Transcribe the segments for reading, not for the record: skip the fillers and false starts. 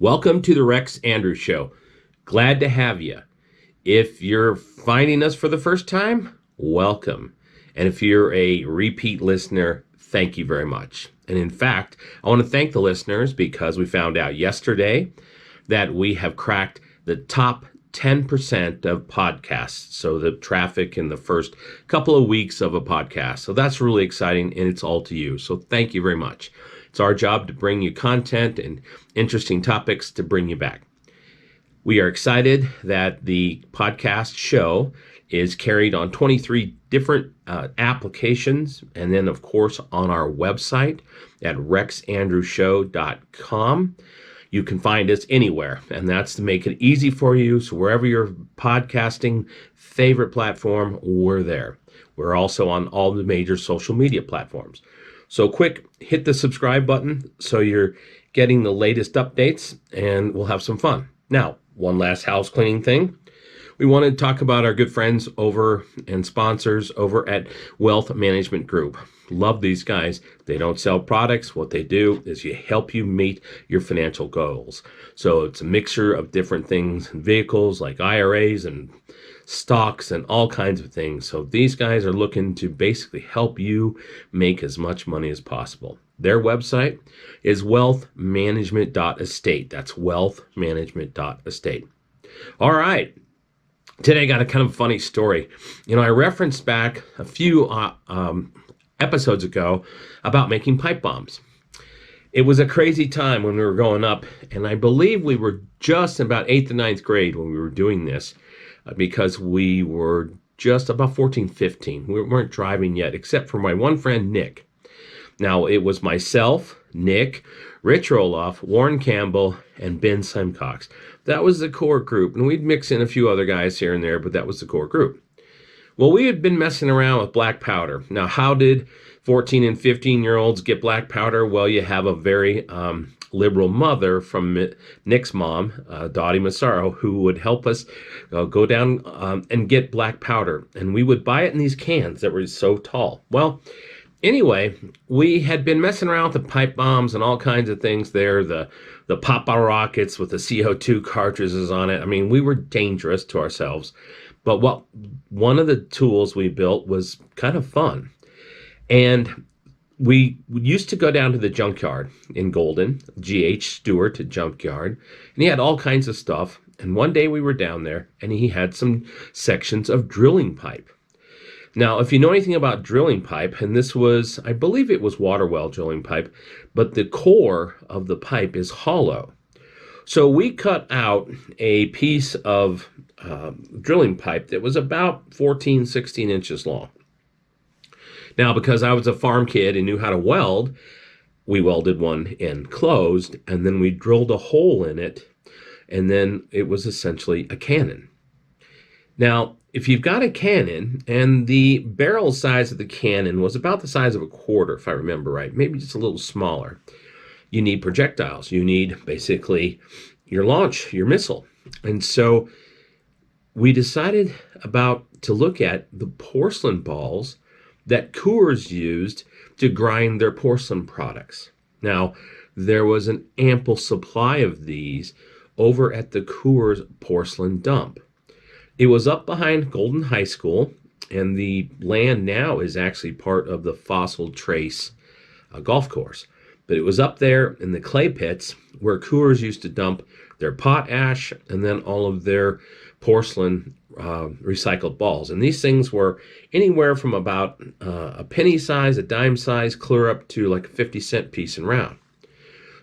Welcome to the Rex Andrews Show. Glad to have you. If you're finding us for the first time, welcome. And if you're a repeat listener, thank you very much. And in fact, I want to thank the listeners because we found out yesterday that we have cracked the top 10% of podcasts. So the traffic in the first couple of weeks of a podcast. So that's really exciting, and it's all to you. So thank you very much. It's our job to bring you content and interesting topics to bring you back. We are excited that the podcast show is carried on 23 different applications, and then of course on our website at rexandrewshow.com. You can find us anywhere, and that's to make it easy for you. So wherever you're podcasting favorite platform, we're there. We're also on all the major social media platforms. So quick, hit the subscribe button so you're getting the latest updates, and we'll have some fun. Now, one last house cleaning thing. We want to talk about our good friends over and sponsors over at Wealth Management Group. Love these guys. They don't sell products. What they do is you help you meet your financial goals. So it's a mixture of different things, vehicles like IRAs and stocks and all kinds of things. So these guys are looking to basically help you make as much money as possible. Their website is wealthmanagement.estate. That's wealthmanagement.estate. All right. Today I got a kind of funny story. I referenced back a few episodes ago about making pipe bombs. It was a crazy time when we were growing up, and I believe we were just in about 8th and 9th grade when we were doing this because we were just about 14, 15. We weren't driving yet, except for my one friend, Nick. Now, it was myself, Nick, Rich Roloff, Warren Campbell, and Ben Simcox. That was the core group, and we'd mix in a few other guys here and there, but that was the core group. Well, we had been messing around with black powder. Now, how did 14 and 15-year-olds get black powder? Well, you have a very liberal mother from Nick's mom, Dottie Massaro, who would help us go down and get black powder. And we would buy it in these cans that were so tall. Well, anyway, we had been messing around with the pipe bombs and all kinds of things there, the Papa rockets with the CO2 cartridges on it. I mean, we were dangerous to ourselves. But one of the tools we built was kind of fun. And we used to go down to the junkyard in Golden, G.H. Stewart junkyard, and he had all kinds of stuff. And one day we were down there, and he had some sections of drilling pipe. Now, if you know anything about drilling pipe, and this was, I believe it was water well drilling pipe, but the core of the pipe is hollow. So we cut out a piece of drilling pipe that was about 14, 16 inches long. Now, because I was a farm kid and knew how to weld, we welded one end closed, and then we drilled a hole in it, and then it was essentially a cannon. Now, if you've got a cannon, and the barrel size of the cannon was about the size of a quarter, if I remember right, maybe just a little smaller, you need projectiles. You need basically your launch, your missile. And so we decided to look at the porcelain balls that Coors used to grind their porcelain products. Now, there was an ample supply of these over at the Coors porcelain dump. It was up behind Golden High School, and the land now is actually part of the Fossil Trace golf course. But it was up there in the clay pits where Coors used to dump their potash and then all of their porcelain recycled balls. And these things were anywhere from about a penny size, a dime size, clear up to like a 50-cent piece and round.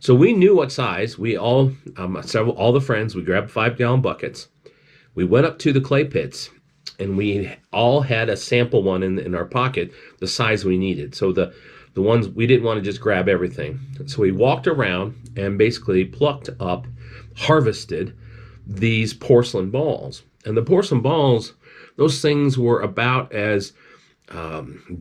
So we knew what size. We all the friends, we grabbed 5-gallon buckets. We went up to the clay pits, and we all had a sample one in our pocket, the size we needed. So the ones, we didn't want to just grab everything. So we walked around and basically plucked up, harvested these porcelain balls. And the porcelain balls, those things were about as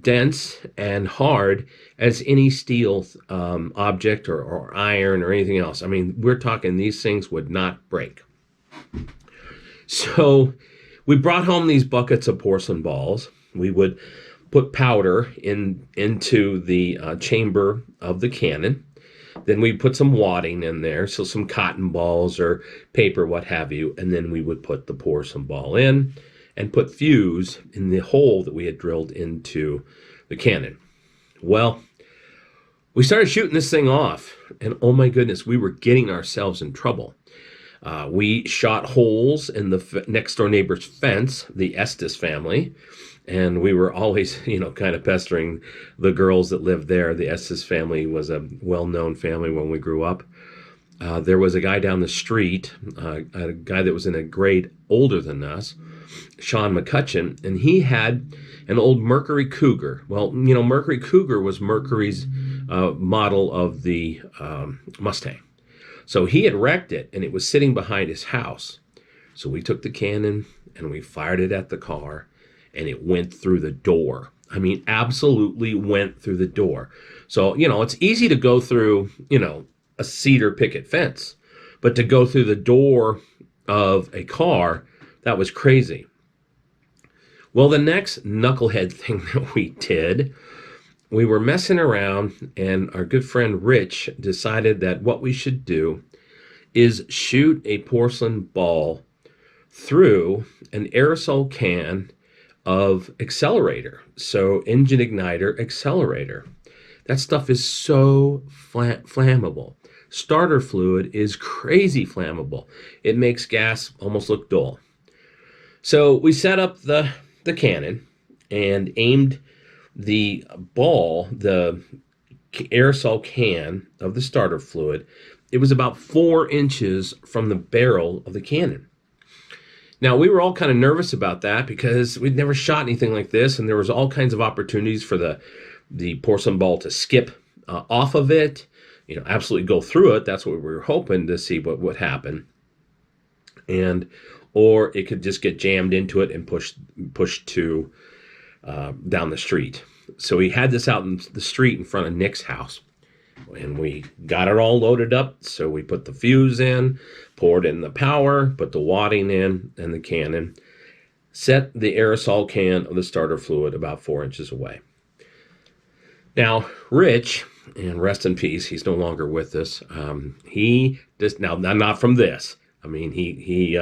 dense and hard as any steel object or iron or anything else. I mean, we're talking these things would not break. So we brought home these buckets of porcelain balls. We would put powder into the chamber of the cannon, Then we put some wadding in there, so some cotton balls or paper, what have you, and then we would put the porcelain ball in and put fuse in the hole that we had drilled into the cannon. Well, we started shooting this thing off, and oh my goodness, we were getting ourselves in trouble. We shot holes in the next door neighbor's fence, the Estes family, and we were always, kind of pestering the girls that lived there. The Estes family was a well-known family when we grew up. There was a guy down the street, a guy that was in a grade older than us, Sean McCutcheon, and he had an old Mercury Cougar. Well, Mercury Cougar was Mercury's model of the Mustang. So he had wrecked it, and it was sitting behind his house. So we took the cannon, and we fired it at the car, and it went through the door. I mean, absolutely went through the door. So, it's easy to go through, a cedar picket fence, but to go through the door of a car, that was crazy. Well, the next knucklehead thing that we did, we were messing around, and our good friend Rich decided that what we should do is shoot a porcelain ball through an aerosol can of accelerator. So engine igniter accelerator. That stuff is so flammable. Starter fluid is crazy flammable. It makes gas almost look dull. So we set up the cannon and aimed the ball, the aerosol can of the starter fluid. It was about 4 inches from the barrel of the cannon. Now, we were all kind of nervous about that because we'd never shot anything like this, and there was all kinds of opportunities for the porcelain ball to skip off of it, absolutely go through it. That's what we were hoping to see what would happen. Or it could just get jammed into it and pushed to down the street. So we had this out in the street in front of Nick's house, and we got it all loaded up. So we put the fuse in, poured in the power, put the wadding in, and the cannon, set the aerosol can of the starter fluid about 4 inches away. Now, Rich, and rest in peace, he's no longer with us. He just now not from this. I mean, he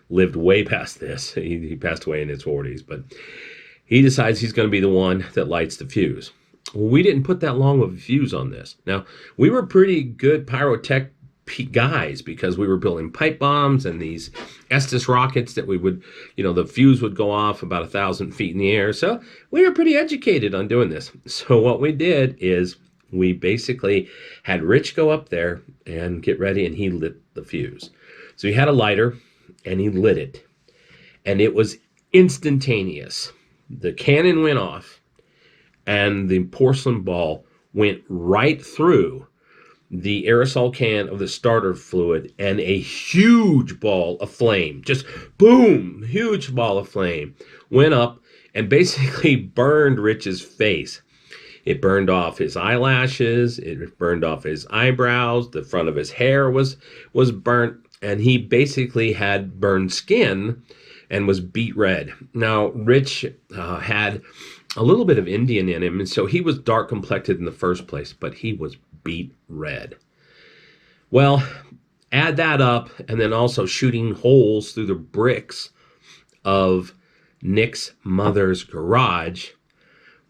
lived way past this. He passed away in his 40s, but he decides he's going to be the one that lights the fuse. Well, we didn't put that long of a fuse on this. Now, we were pretty good pyrotech guys because we were building pipe bombs and these Estes rockets that we would, the fuse would go off about 1,000 feet in the air. So we were pretty educated on doing this. So what we did is we basically had Rich go up there and get ready, and he lit the fuse. So he had a lighter, and he lit it. And it was instantaneous. The cannon went off, and the porcelain ball went right through the aerosol can of the starter fluid, and a huge ball of flame, just boom, huge ball of flame, went up and basically burned Rich's face. It burned off his eyelashes, it burned off his eyebrows, the front of his hair was burnt, and he basically had burned skin and was beet red. Now, Rich had a little bit of Indian in him, and so he was dark complected in the first place, but he was beet red. Well, add that up, and then also shooting holes through the bricks of Nick's mother's garage,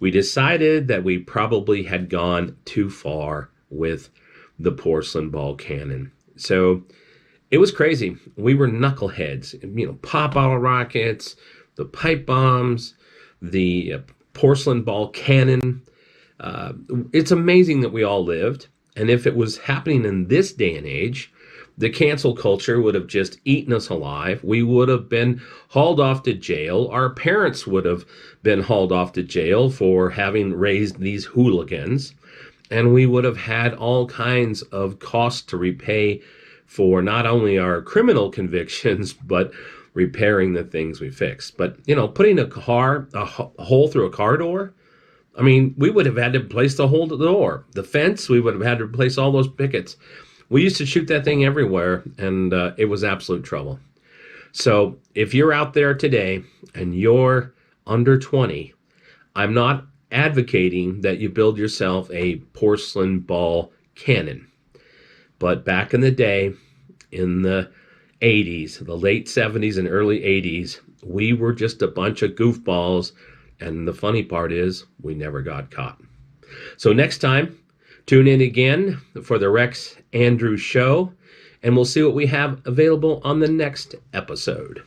we decided that we probably had gone too far with the porcelain ball cannon. So it was crazy. We were knuckleheads, pop bottle rockets, the pipe bombs, the porcelain ball cannon. It's amazing that we all lived. And if it was happening in this day and age, the cancel culture would have just eaten us alive. We would have been hauled off to jail. Our parents would have been hauled off to jail for having raised these hooligans. And we would have had all kinds of costs to repay for not only our criminal convictions, but repairing the things we fixed. But, putting a hole through a car door, I mean, we would have had to replace the whole door. The fence, we would have had to replace all those pickets. We used to shoot that thing everywhere, and it was absolute trouble. So if you're out there today and you're under 20, I'm not advocating that you build yourself a porcelain ball cannon. But back in the day, in the 80s, the late 70s and early 80s, we were just a bunch of goofballs. And the funny part is, we never got caught. So next time, tune in again for the Rex Andrews Show, and we'll see what we have available on the next episode.